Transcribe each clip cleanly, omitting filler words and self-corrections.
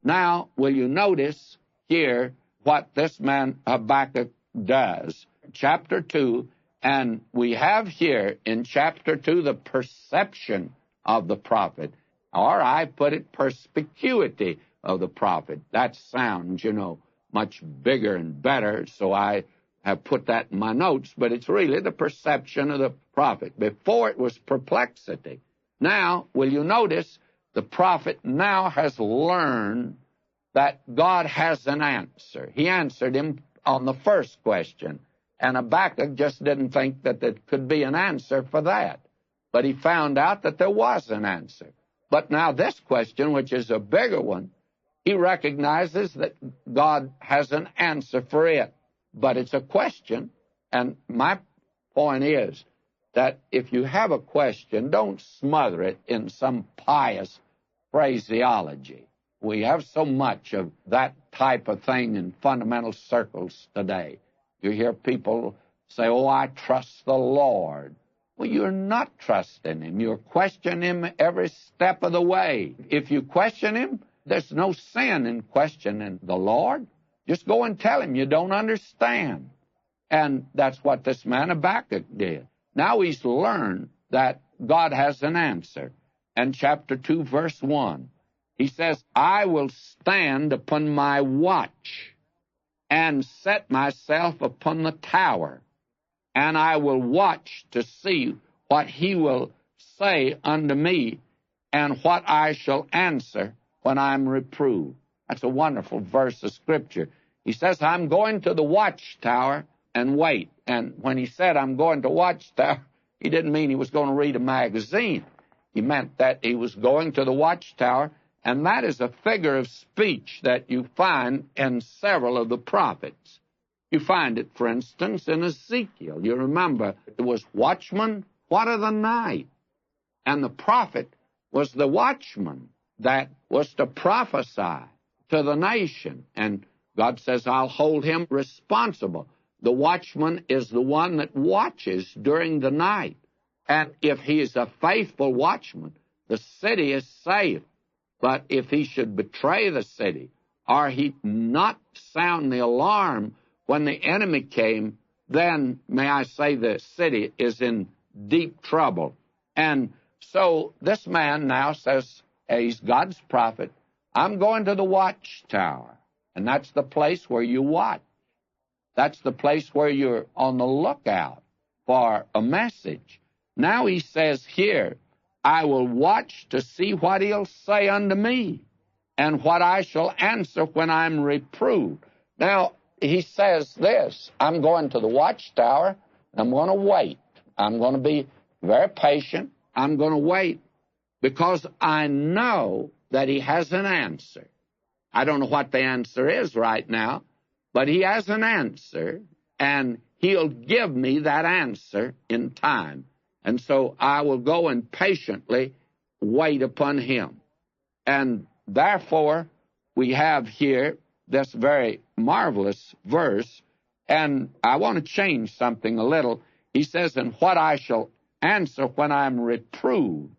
Now, will you notice here what this man Habakkuk does? Chapter 2, and we have here in chapter 2 the perception of the prophet, or I put it perspicuity of the prophet. That sounds, much bigger and better, so I have put that in my notes, but it's really the perception of the prophet. Before it was perplexity. Now, will you notice, the prophet now has learned that God has an answer. He answered him on the first question, and Habakkuk just didn't think that there could be an answer for that. But he found out that there was an answer. But now this question, which is a bigger one, he recognizes that God has an answer for it. But it's a question, and my point is that if you have a question, don't smother it in some pious phraseology. We have so much of that type of thing in fundamental circles today. You hear people say, "Oh, I trust the Lord." Well, you're not trusting Him. You're questioning Him every step of the way. If you question Him, there's no sin in questioning the Lord. Just go and tell Him you don't understand. And that's what this man Habakkuk did. Now he's learned that God has an answer. And chapter 2, verse 1, he says, "I will stand upon my watch and set myself upon the tower, and I will watch to see what He will say unto me, and what I shall answer when I'm reproved." That's a wonderful verse of Scripture. He says, I'm going to the watchtower and wait. And when he said, I'm going to watchtower, he didn't mean he was going to read a magazine. He meant that he was going to the watchtower, and that is a figure of speech that you find in several of the prophets. You find it, for instance, in Ezekiel. You remember, it was watchman, what of the night? And the prophet was the watchman that was to prophesy to the nation. And God says, I'll hold him responsible. The watchman is the one that watches during the night. And if he is a faithful watchman, the city is safe. But if he should betray the city, or he not sound the alarm when the enemy came, then, may I say, the city is in deep trouble. And so this man now says, he's God's prophet, I'm going to the watchtower. And that's the place where you watch. That's the place where you're on the lookout for a message. Now he says here, I will watch to see what he'll say unto me, and what I shall answer when I'm reproved. Now, he says this, I'm going to the watchtower, and I'm going to wait. I'm going to be very patient. I'm going to wait, because I know that he has an answer. I don't know what the answer is right now, but he has an answer, and he'll give me that answer in time. And so I will go and patiently wait upon him. And therefore, we have here this very marvelous verse, and I want to change something a little. He says, and what I shall answer when I'm reproved.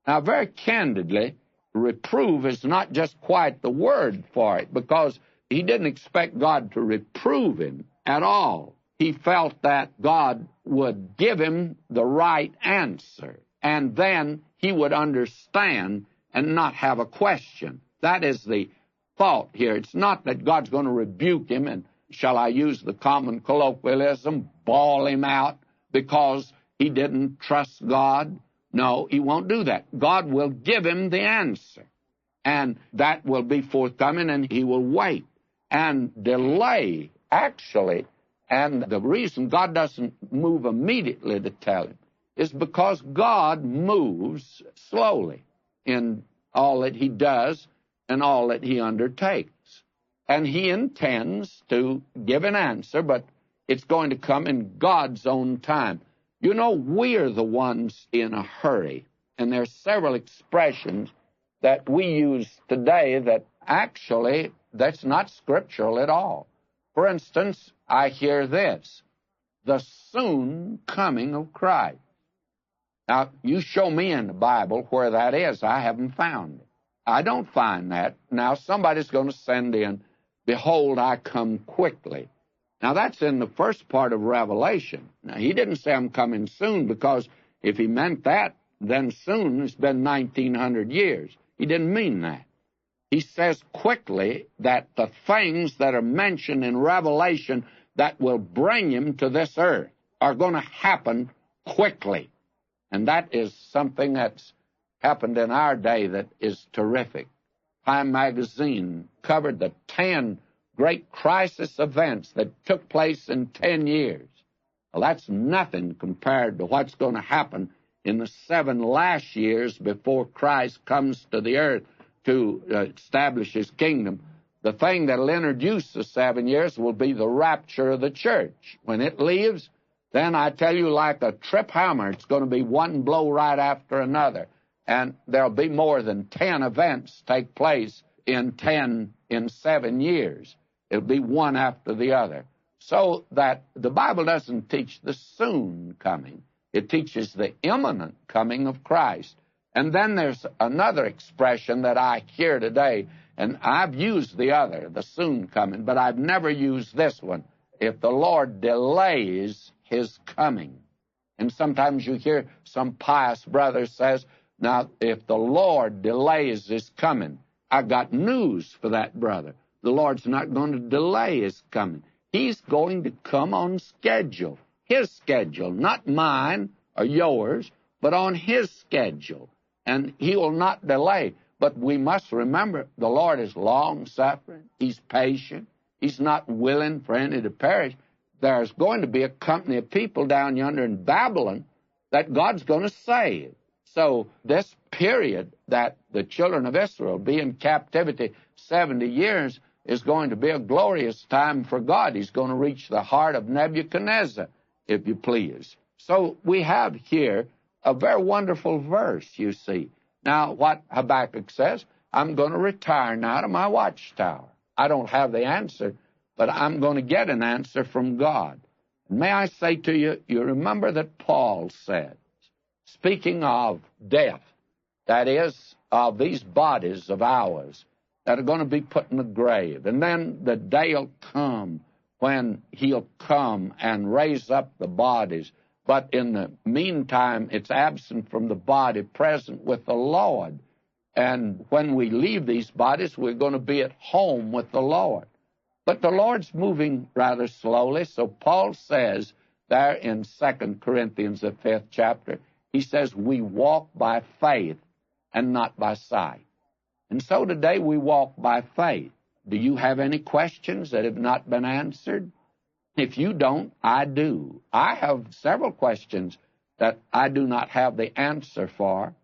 Now, very candidly, reprove is not just quite the word for it, because he didn't expect God to reprove him at all. He felt that God would give him the right answer, and then he would understand and not have a question. That is the thought here. It's not that God's going to rebuke him and, shall I use the common colloquialism, bawl him out because he didn't trust God. No, he won't do that. God will give him the answer, and that will be forthcoming, and he will wait and delay, actually. And the reason God doesn't move immediately to tell him is because God moves slowly in all that he does and all that he undertakes. And he intends to give an answer, but it's going to come in God's own time. You know, we're the ones in a hurry, and there are several expressions that we use today that actually, that's not scriptural at all. For instance, I hear this, the soon coming of Christ. Now, you show me in the Bible where that is. I haven't found it. I don't find that. Now, somebody's going to send in, behold, I come quickly. Now, that's in the first part of Revelation. Now, he didn't say I'm coming soon, because if he meant that, then soon has been 1,900 years. He didn't mean that. He says quickly that the things that are mentioned in Revelation that will bring him to this earth are going to happen quickly. And that is something that's happened in our day that is terrific. Time magazine covered the 10 great crisis events that took place in 10 years. Well, that's nothing compared to what's going to happen in the 7 last years before Christ comes to the earth to establish his kingdom. The thing that will introduce the 7 years will be the rapture of the church. When it leaves, then I tell you, like a trip hammer, it's going to be one blow right after another. And there'll be more than 10 events take place in 7 years. It'll be one after the other. So that the Bible doesn't teach the soon coming. It teaches the imminent coming of Christ. And then there's another expression that I hear today, and I've used the other, the soon coming, but I've never used this one. If the Lord delays his coming. And sometimes you hear some pious brother says, now, if the Lord delays his coming, I got news for that brother. The Lord's not going to delay his coming. He's going to come on schedule, his schedule, not mine or yours, but on his schedule. And he will not delay. But we must remember, the Lord is long-suffering. He's patient. He's not willing for any to perish. There's going to be a company of people down yonder in Babylon that God's going to save. So this period that the children of Israel will be in captivity 70 years is going to be a glorious time for God. He's going to reach the heart of Nebuchadnezzar, if you please. So we have here a very wonderful verse, you see. Now, what Habakkuk says, I'm going to retire now to my watchtower. I don't have the answer, but I'm going to get an answer from God. And may I say to you, you remember that Paul said, speaking of death, that is, of these bodies of ours that are going to be put in the grave. And then the day will come when he'll come and raise up the bodies. But in the meantime, it's absent from the body, present with the Lord. And when we leave these bodies, we're going to be at home with the Lord. But the Lord's moving rather slowly, so Paul says there in 2 Corinthians, the 5th chapter, he says, we walk by faith and not by sight. And so today we walk by faith. Do you have any questions that have not been answered? If you don't, I do. I have several questions that I do not have the answer for,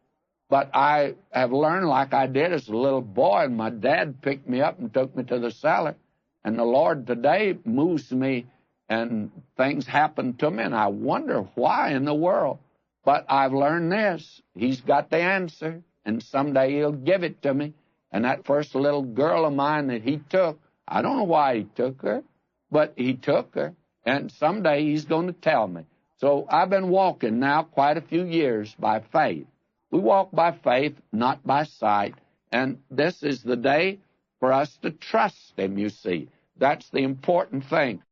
but I have learned like I did as a little boy, and my dad picked me up and took me to the cellar, and the Lord today moves me, and things happen to me, and I wonder why in the world. But I've learned this. He's got the answer, and someday he'll give it to me. And that first little girl of mine that he took, I don't know why he took her, but he took her, and someday he's going to tell me. So I've been walking now quite a few years by faith. We walk by faith, not by sight, and this is the day for us to trust him, you see. That's the important thing.